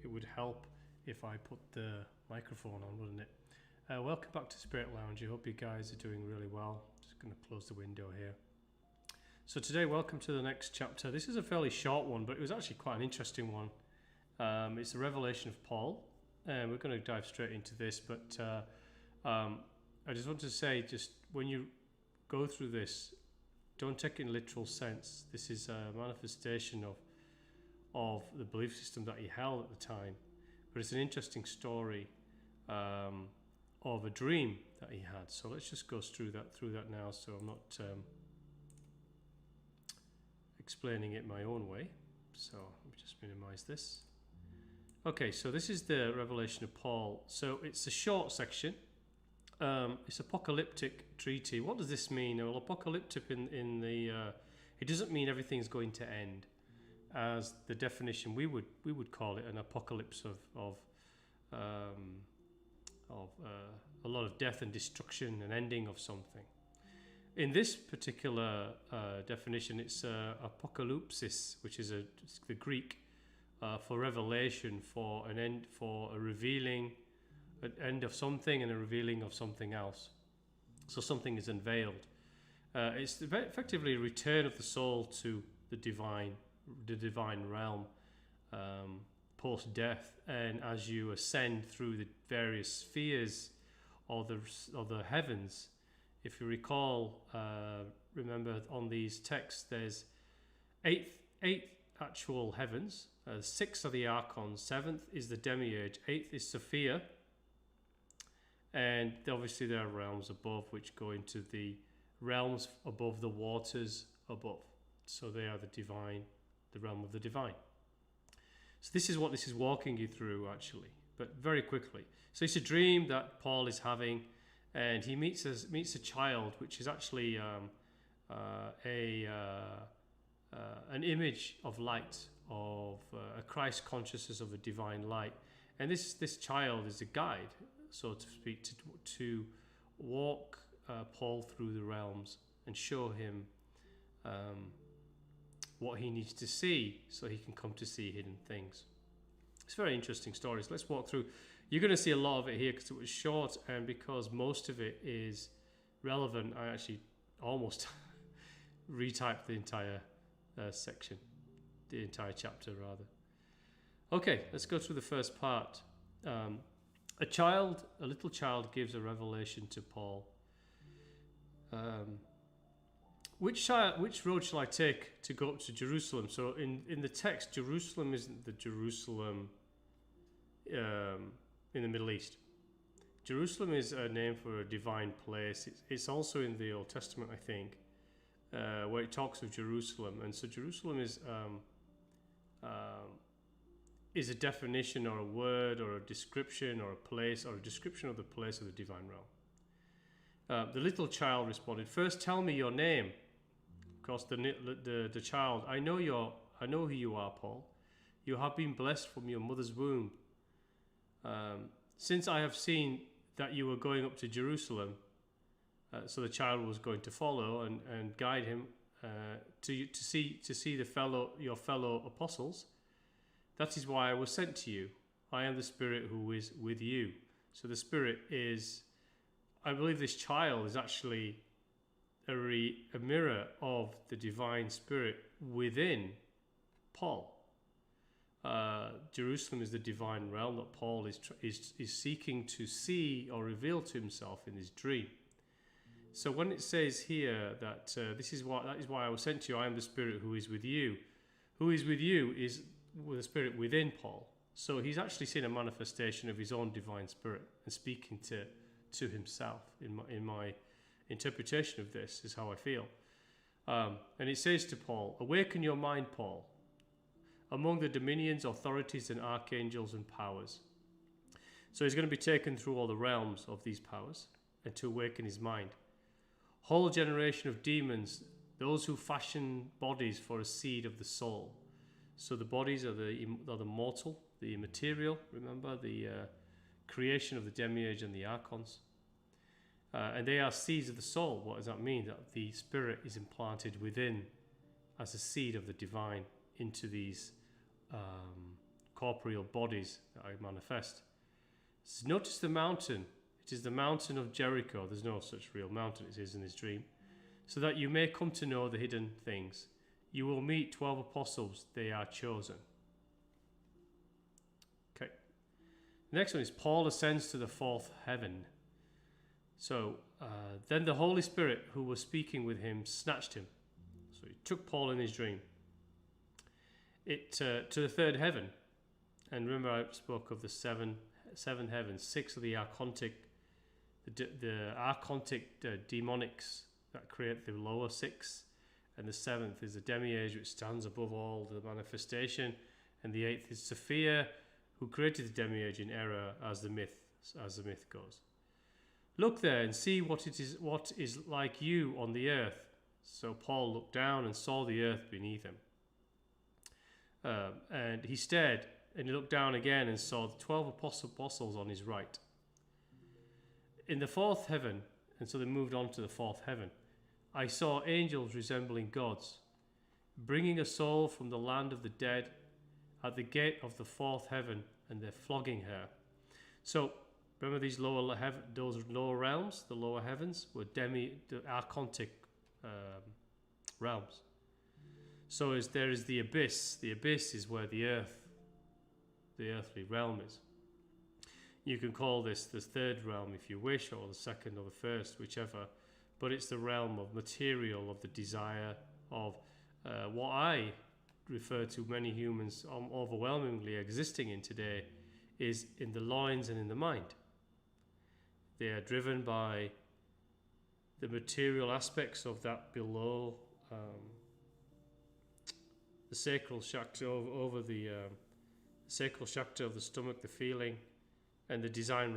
it would help if I put the microphone on, wouldn't it? Welcome back to Spirit Lounge. I hope you guys are doing really well. Just going to close the window here. So today, welcome to the next chapter. This is a fairly short one, but it was actually quite an interesting one. It's the revelation of Paul, and we're going to dive straight into this. But I just want to say, just when you go through this, don't take it in literal sense. This is a manifestation of the belief system that he held at the time. But it's an interesting story of a dream that he had. So let's just go through that now, so I'm not explaining it my own way. So let me just minimize this. Okay, so this is the revelation of Paul. So it's a short section. It's apocalyptic treaty. What does this mean? Well, apocalyptic in the it doesn't mean everything's going to end, as the definition we would call it an apocalypse of a lot of death and destruction, an ending of something. In this particular definition, it's apokalupsis, which is the Greek for revelation, for an end, for a revealing, an end of something and a revealing of something else. So something is unveiled. It's effectively a return of the soul to the divine realm post-death, and as you ascend through the various spheres of the heavens. If you recall, remember on these texts, there's eight actual heavens. 6 are the archons, 7th is the demiurge, 8th is Sophia, and obviously there are realms above which go into the realms above the waters above. So they are the divine, the realm of the divine. So this is what this is walking you through, actually, but very quickly. So it's a dream that Paul is having, and he meets a child, which is actually an image of light, of a Christ consciousness of a divine light. And this child is a guide, so to speak, to walk Paul through the realms and show him what he needs to see so he can come to see hidden things. It's very interesting stories. Let's walk through. You're going to see a lot of it here because it was short, and because most of it is relevant, I actually almost retyped the entire section, the entire chapter rather. Okay, let's go through the first part. A little child gives a revelation to Paul. Which road shall I take to go up to Jerusalem? So in the text, Jerusalem isn't the Jerusalem in the Middle East. Jerusalem is a name for a divine place. It's also in the Old Testament, I think, where it talks of Jerusalem. And so Jerusalem is a definition or a word or a description or a place or a description of the place of the divine realm. The little child responded, "First tell me your name." Of course, the child, I know who you are, Paul. You have been blessed from your mother's womb. Since I have seen that you were going up to Jerusalem, so the child was going to follow and guide him to see your fellow apostles. That is why I was sent to you. I am the Spirit who is with you. So the Spirit is, I believe this child is actually a mirror of the divine Spirit within Paul. Jerusalem is the divine realm that Paul is seeking to see or reveal to himself in his dream. So when it says here that that is why I was sent to you, I am the Spirit who is with you. Who is with you is with the Spirit within Paul. So he's actually seen a manifestation of his own divine Spirit and speaking to himself. In my interpretation of this is how I feel. And it says to Paul, "Awaken your mind, Paul, among the dominions, authorities, and archangels and powers." So he's going to be taken through all the realms of these powers and to awaken his mind. "Whole generation of demons, those who fashion bodies for a seed of the soul." So the bodies are the mortal, the immaterial, remember, the creation of the demiurge and the archons. And they are seeds of the soul. What does that mean? That the Spirit is implanted within as a seed of the divine into these corporeal bodies that I manifest. So notice the mountain. It is the mountain of Jericho. There's no such real mountain, it is in his dream. So that you may come to know the hidden things. You will meet 12 apostles. They are chosen. Okay. The next one is Paul ascends to the fourth heaven. So then the Holy Spirit who was speaking with him snatched him. So he took Paul in his dream to the third heaven. And remember I spoke of the seven heavens. 6 of the archontic, the archontic demonics that create the lower 6. And the 7th is the demiurge which stands above all the manifestation. And the 8th is Sophia, who created the demiurge in error as the myth goes. Look there and see what is like you on the earth. So Paul looked down and saw the earth beneath him. And he stared, and he looked down again and saw the 12 apostles on his right. In the fourth heaven, and so they moved on to the fourth heaven, I saw angels resembling gods, bringing a soul from the land of the dead at the gate of the fourth heaven, and they're flogging her. So remember these those lower realms, the lower heavens, were the archontic realms. So there is the abyss. The abyss is where the earthly realm is. You can call this the third realm if you wish, or the second or the first, whichever. But it's the realm of material, of the desire, of what I refer to many humans overwhelmingly existing in today, is in the loins and in the mind. They are driven by the material aspects of that below the sacral chakra, over the sacral chakra of the stomach, the feeling, and the design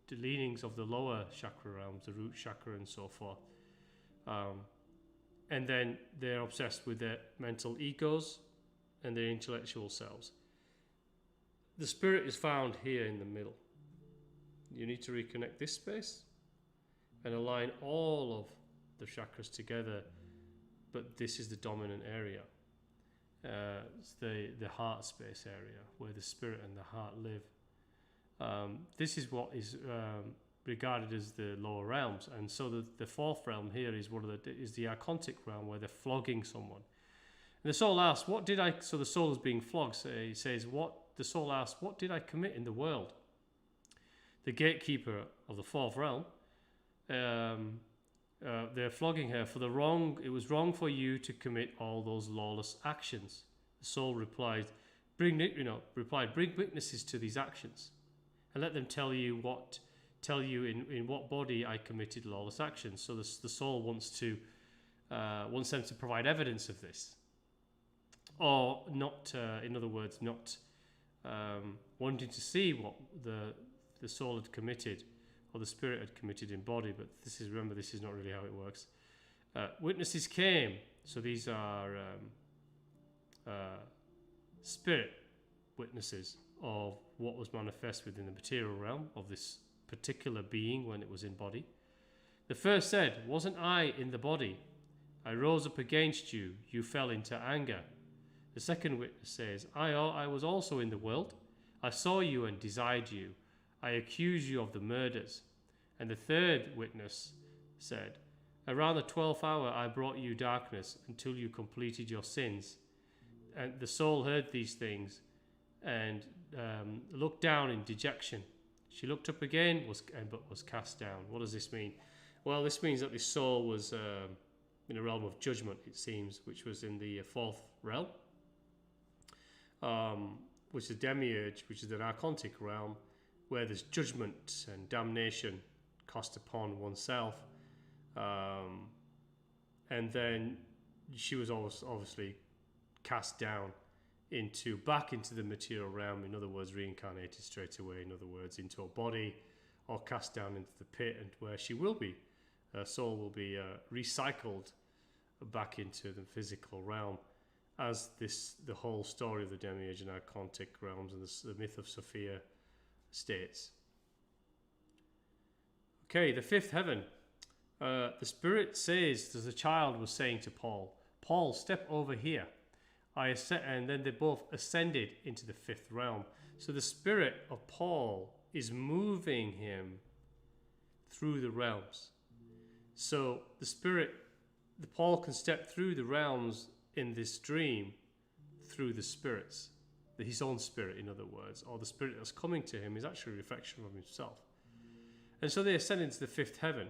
the leanings of the lower chakra realms, the root chakra and so forth. And then they're obsessed with their mental egos and their intellectual selves. The spirit is found here in the middle. You need to reconnect this space and align all of the chakras together, but this is the dominant area. It's the heart space area where the spirit and the heart live. This is what is regarded as the lower realms, and so the fourth realm here is the archontic realm where they're flogging someone. And the soul asks, "What did I?" So the soul is being flogged. So he says, "The soul asks, what did I commit in the world?" The gatekeeper of the fourth realm, they're flogging her for the wrong. It was wrong for you to commit all those lawless actions. The soul replied, "Bring witnesses to these actions, and let them tell you in what body I committed lawless actions." So the soul wants them to provide evidence of this, or not. In other words, not wanting to see what the soul had committed or the spirit had committed in body. But this is not really how it works. Witnesses came. So these are spirit witnesses of what was manifest within the material realm of this particular being when it was in body. The first said, "Wasn't I in the body? I rose up against you. You fell into anger." The second witness says, I was also in the world. I saw you and desired you. I accuse you of the murders." And the third witness said, "Around the 12th hour I brought you darkness until you completed your sins." And the soul heard these things and looked down in dejection. She looked up again, but was cast down. What does this mean? Well, this means that the soul was in a realm of judgment, it seems, which was in the fourth realm, which is demiurge, which is an archontic realm, where there's judgment and damnation cast upon oneself. And then she was obviously cast down back into the material realm, in other words, reincarnated straight away, in other words, into a body, or cast down into the pit, and where she will be. Her soul will be recycled back into the physical realm, as the whole story of the demiurge and archontic realms and the myth of Sophia states. Okay, the fifth heaven. The spirit says, as the child was saying to Paul, "Paul, step over here. and then they both ascended into the fifth realm. So the spirit of Paul is moving him through the realms. So Paul can step through the realms in this dream through the spirits, his own spirit, in other words, or the spirit that's coming to him is actually a reflection of himself. And so they ascend into the fifth heaven,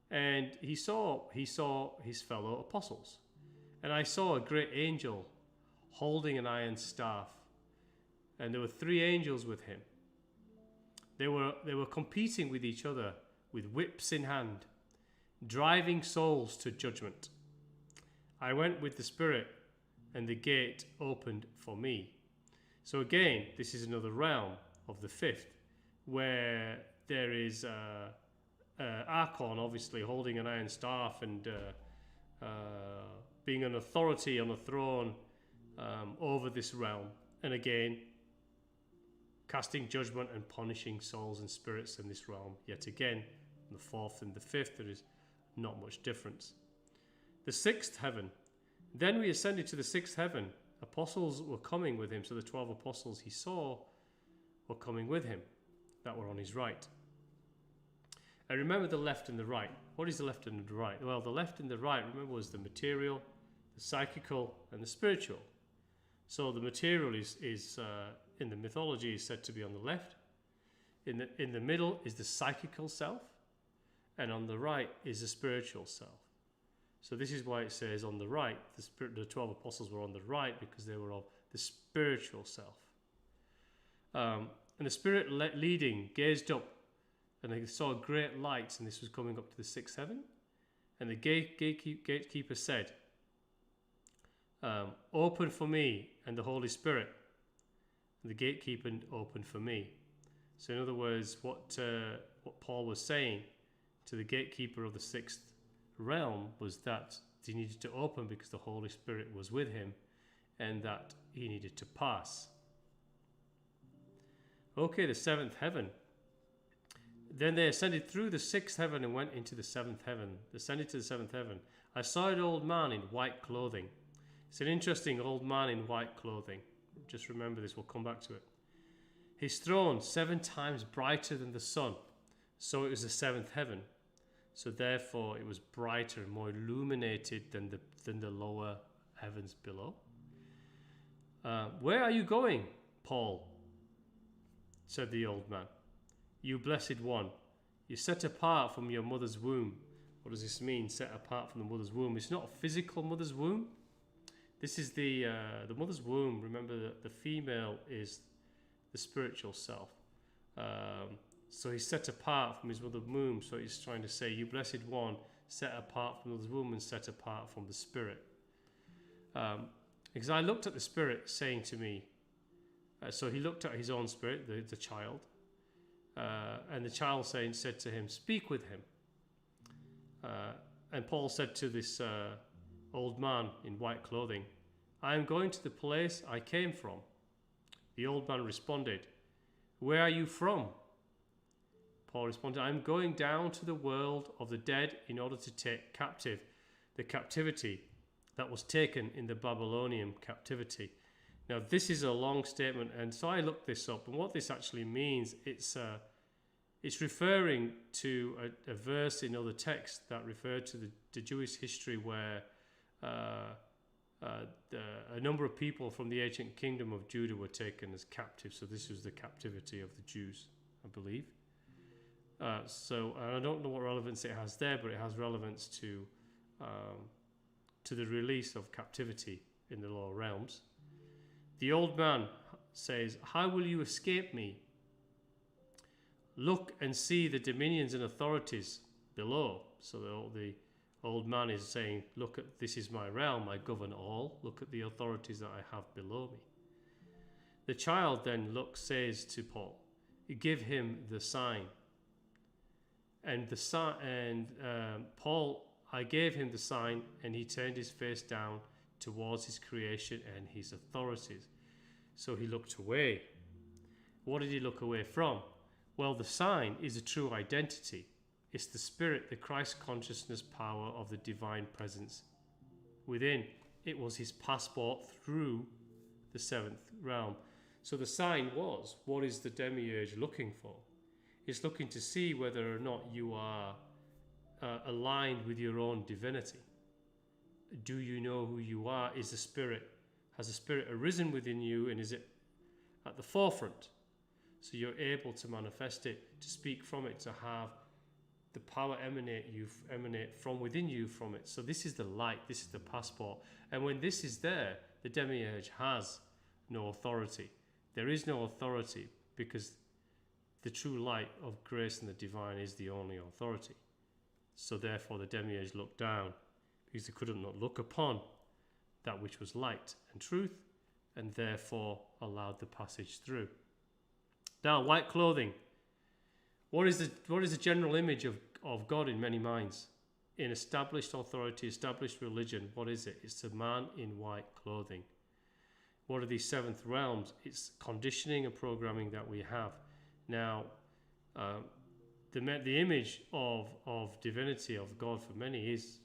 and he saw his fellow apostles. And I saw a great angel holding an iron staff, and there were 3 angels with him. They were competing with each other with whips in hand, driving souls to judgment. I went with the Spirit, and the gate opened for me. So again, this is another realm of the fifth, where there is Archon, obviously, holding an iron staff and being an authority on a throne over this realm. And again, casting judgment and punishing souls and spirits in this realm. Yet again, in the fourth and the fifth, there is not much difference. The sixth heaven. Then we ascended to the sixth heaven. Apostles were coming with him. So the 12 apostles he saw were coming with him, that were on his right. And remember the left and the right. What is the left and the right? Well, the left and the right, remember, was the material, the psychical, and the spiritual. So the material is in the mythology is said to be on the left. In the middle is the psychical self, and on the right is the spiritual self. So this is why it says on the right, the 12 apostles were on the right, because they were of the spiritual self. And the spirit leading gazed up, and they saw great lights, and this was coming up to the sixth heaven. And the gatekeeper said, open for me and the Holy Spirit. And the gatekeeper opened for me. So in other words, what Paul was saying to the gatekeeper of the sixth realm was that he needed to open because the Holy Spirit was with him, and that he needed to pass. Okay, the seventh heaven. Then they ascended through the sixth heaven and went into the seventh heaven. Ascended to the seventh heaven. I saw an old man in white clothing. It's an interesting old man in white clothing. Just remember this, we'll come back to it. His throne 7 times brighter than the sun. So it was the seventh heaven. So therefore it was brighter and more illuminated than the lower heavens below. Where are you going, Paul? Said the old man. You blessed one, you're set apart from your mother's womb. What does this mean, set apart from the mother's womb? It's not a physical mother's womb. This is the mother's womb. Remember that the female is the spiritual self. So he's set apart from his mother's womb. So he's trying to say, you blessed one, set apart from the mother's womb and set apart from the spirit. Because I looked at the spirit saying to me, so he looked at his own spirit, the child, and the child said to him, speak with him. And Paul said to this old man in white clothing, I am going to the place I came from. The old man responded, where are you from? Paul responded, I am going down to the world of the dead in order to take captive the captivity that was taken in the Babylonian captivity. Now this is a long statement, and so I looked this up, and what this actually means, it's referring to a verse in other texts that referred to the Jewish history where a number of people from the ancient kingdom of Judah were taken as captives. So this was the captivity of the Jews, I believe. So I don't know what relevance it has there, but it has relevance to the release of captivity in the lower realms. The old man says, how will you escape me? Look and see the dominions and authorities below. So the old man is saying, look, this is my realm, I govern all. Look at the authorities that I have below me. The child then says to Paul, give him the sign. And Paul, I gave him the sign, and he turned his face down towards his creation and his authorities. So he looked away. What did he look away from? Well, the sign is a true identity. It's the spirit, the Christ consciousness power of the divine presence within. it was his passport through the seventh realm. So the sign was, what is the demiurge looking for? It's looking to see whether or not you are aligned with your own divinity. Do you know who you are? Has the spirit arisen within you, and is it at the forefront? So you're able to manifest it, to speak from it, to have the power emanate from within you from it. So this is the light, this is the passport. And when this is there, the demiurge has no authority. There is no authority because the true light of grace and the divine is the only authority. So therefore the demiurge looked down because he could not look upon that which was light and truth, and therefore allowed the passage through. Now, white clothing. What is the general image of God in many minds? In established authority, established religion, what is it? It's a man in white clothing. What are these seventh realms? It's conditioning and programming that we have. Now, the image of divinity, of God for many, is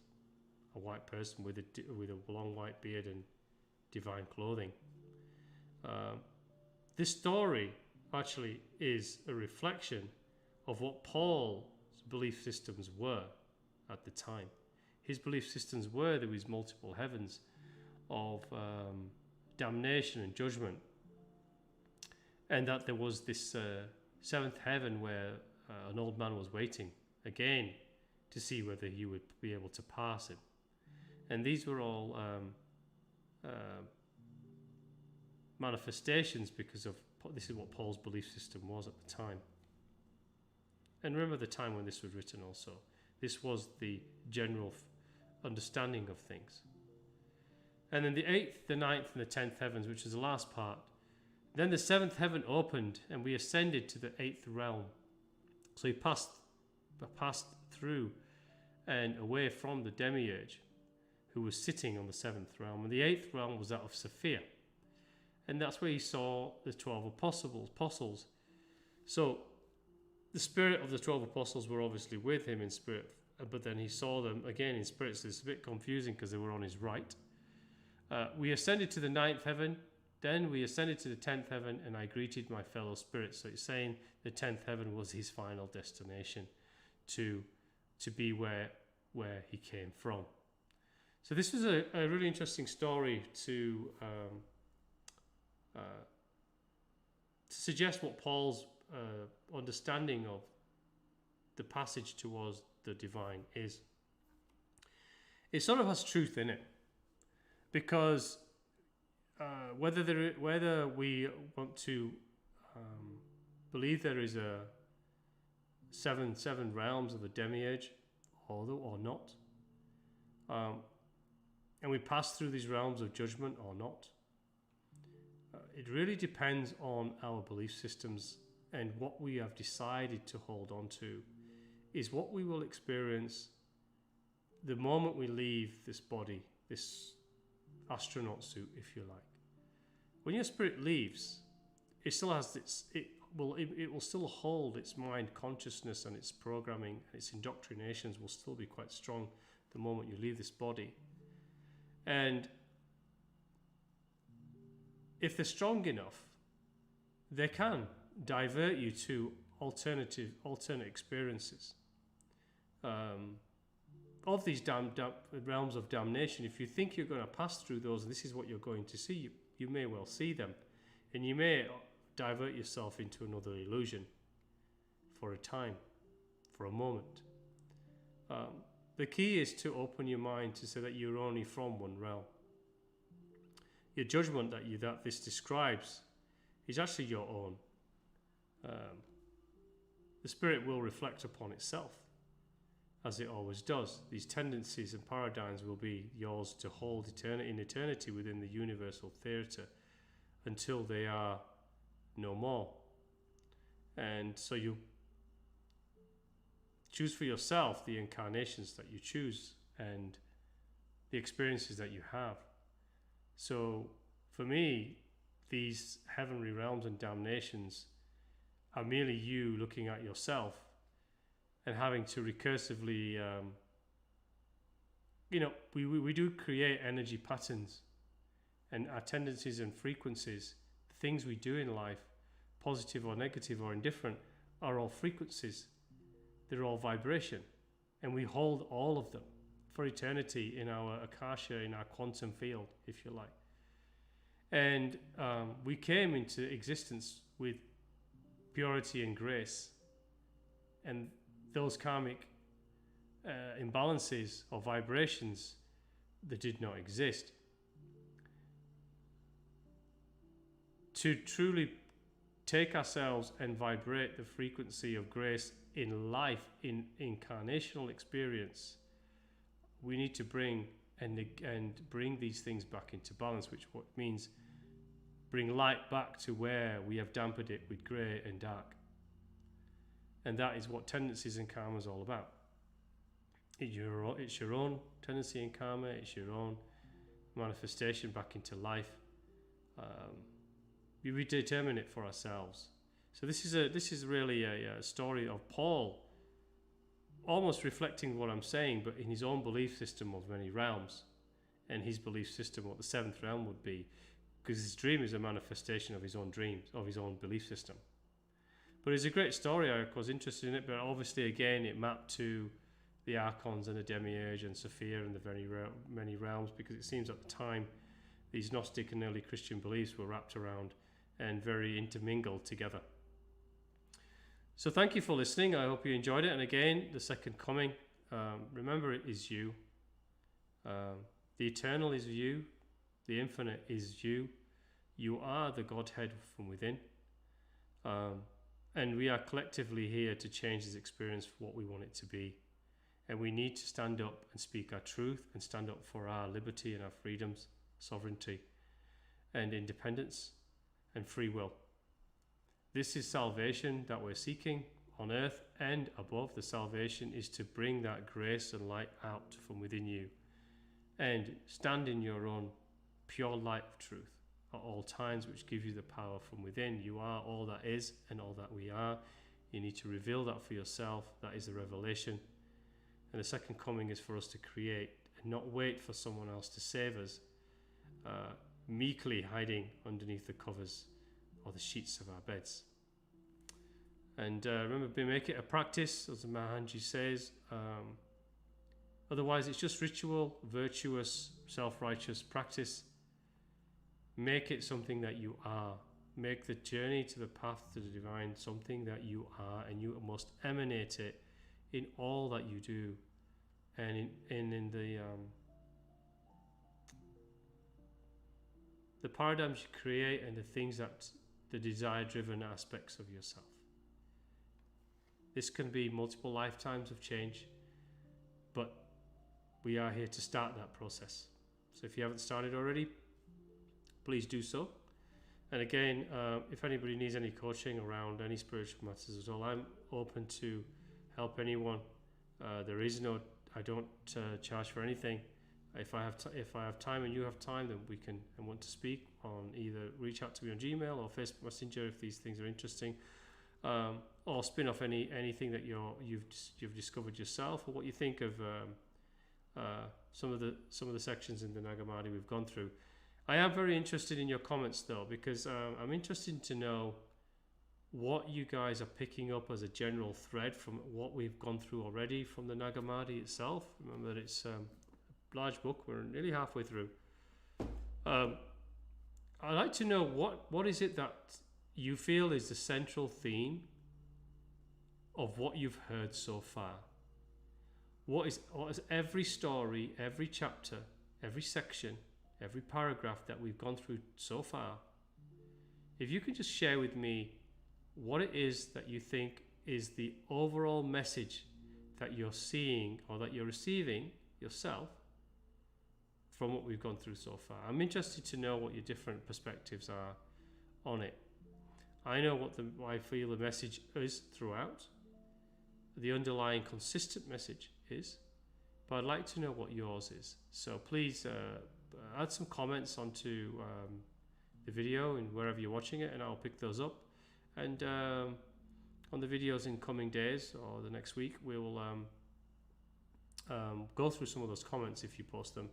a white person with a long white beard and divine clothing. This story actually is a reflection of what Paul's belief systems were at the time. His belief systems were there was multiple heavens of damnation and judgment, and that there was this seventh heaven where an old man was waiting again to see whether he would be able to pass it. And these were all manifestations because of this is what Paul's belief system was at the time. And remember the time when this was written also. This was the general understanding of things. And then the 8th, the 9th, and the 10th heavens, which is the last part. Then the 7th heaven opened, and we ascended to the 8th realm. So he passed through and away from the demiurge, who was sitting on the 7th realm. And the 8th realm was that of Sophia. And that's where he saw the 12 apostles. So the spirit of the 12 apostles were obviously with him in spirit, but then he saw them again in spirit, so it's a bit confusing because they were on his right. We ascended to the 9th heaven, then we ascended to the 10th heaven, and I greeted my fellow spirits. So it's saying the 10th heaven was his final destination to be where he came from. So this was a really interesting story to suggest what Paul's understanding of the passage towards the divine is. It sort of has truth in it, because whether we want to believe there is a seven realms of the demiurge or not, and we pass through these realms of judgment or not, it really depends on our belief systems, and what we have decided to hold on to is what we will experience the moment we leave this body, this astronaut suit, if you like. When your spirit leaves, it still has it will still hold its mind consciousness, and its programming and its indoctrinations will still be quite strong the moment you leave this body. And if they're strong enough, they can divert you to alternate experiences of these realms of damnation. If you think you're going to pass through those, and this is what you're going to see, you may well see them, and you may divert yourself into another illusion for a time, for a moment. The key is to open your mind to say that you're only from one realm. Your judgment that this describes is actually your own. The spirit will reflect upon itself, as it always does. These tendencies and paradigms will be yours to hold in eternity within the universal theatre until they are no more. And so you choose for yourself the incarnations that you choose and the experiences that you have. So for me, these heavenly realms and damnations are merely you looking at yourself and having to recursively we do create energy patterns, and our tendencies and frequencies, the things we do in life, positive or negative or indifferent, are all frequencies. They're all vibration, and we hold all of them for eternity in our akasha, in our quantum field, if you like. And we came into existence with purity and grace, and those karmic imbalances or vibrations that did not exist. To truly take ourselves and vibrate the frequency of grace in life, in incarnational experience, we need to bring these things back into balance, which what means bring light back to where we have dampened it with grey and dark. And that is what tendencies and karma is all about. It's your own tendency and karma. It's your own manifestation back into life. We determine it for ourselves. So this is really a story of Paul, almost reflecting what I'm saying, but in his own belief system of many realms, and his belief system, what the seventh realm would be, because his dream is a manifestation of his own dreams, of his own belief system. But it's a great story. I was interested in it, but obviously again it mapped to the archons and the demiurge and Sophia and the very many realms, because it seems at the time these Gnostic and early Christian beliefs were wrapped around and very intermingled together. So thank you for listening. I hope you enjoyed it. And again, the second coming, remember, it is you. The eternal is you. The infinite is you. You are the Godhead from within. And we are collectively here to change this experience for what we want it to be. And we need to stand up and speak our truth and stand up for our liberty and our freedoms, sovereignty and independence and free will. This is salvation that we're seeking on earth and above. The salvation is to bring that grace and light out from within you and stand in your own pure light of truth at all times, which gives you the power from within. You are all that is and all that we are. You need to reveal that for yourself. That is the revelation. And the second coming is for us to create and not wait for someone else to save us, meekly hiding underneath the covers or the sheets of our beds. And remember, make it a practice, as Mahanji says. Otherwise, it's just ritual, virtuous, self-righteous practice. Make it something that you are. Make the journey to the path to the divine something that you are, and you must emanate it in all that you do, and in the paradigms you create and the things that the desire-driven aspects of yourself. This can be multiple lifetimes of change, but we are here to start that process. So if you haven't started already, please do so. And again, if anybody needs any coaching around any spiritual matters at all, I'm open to help anyone. I don't charge for anything. If I have time and you have time, then we can and want to speak on either reach out to me on Gmail or Facebook Messenger if these things are interesting, or spin off anything that you've discovered yourself, or what you think of some of the sections in the Nag Hammadi we've gone through. I am very interested in your comments though, because I'm interested to know what you guys are picking up as a general thread from what we've gone through already from the Nag Hammadi itself. Remember that it's a large book. We're nearly halfway through. I'd like to know what is it that you feel is the central theme of what you've heard so far. What is every story, every chapter, every section, every paragraph that we've gone through so far? If you could just share with me what it is that you think is the overall message that you're seeing or that you're receiving yourself from what we've gone through so far. I'm interested to know what your different perspectives are on it. I know what I feel the message is throughout, the underlying consistent message is, but I'd like to know what yours is. So please add some comments onto the video and wherever you're watching it, and I'll pick those up. And on the videos in coming days or the next week, we will go through some of those comments if you post them.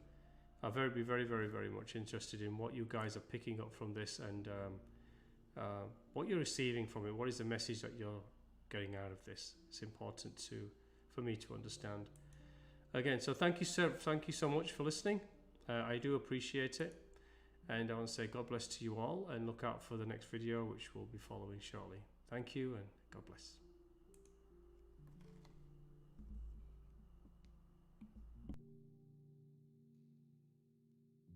I'll be very much interested in what you guys are picking up from this, and what you're receiving from it. What is the message that you're getting out of this? It's important for me to understand. Again, so thank you so much for listening. I do appreciate it, and I want to say God bless to you all, and look out for the next video, which will be following shortly. Thank you, and God bless.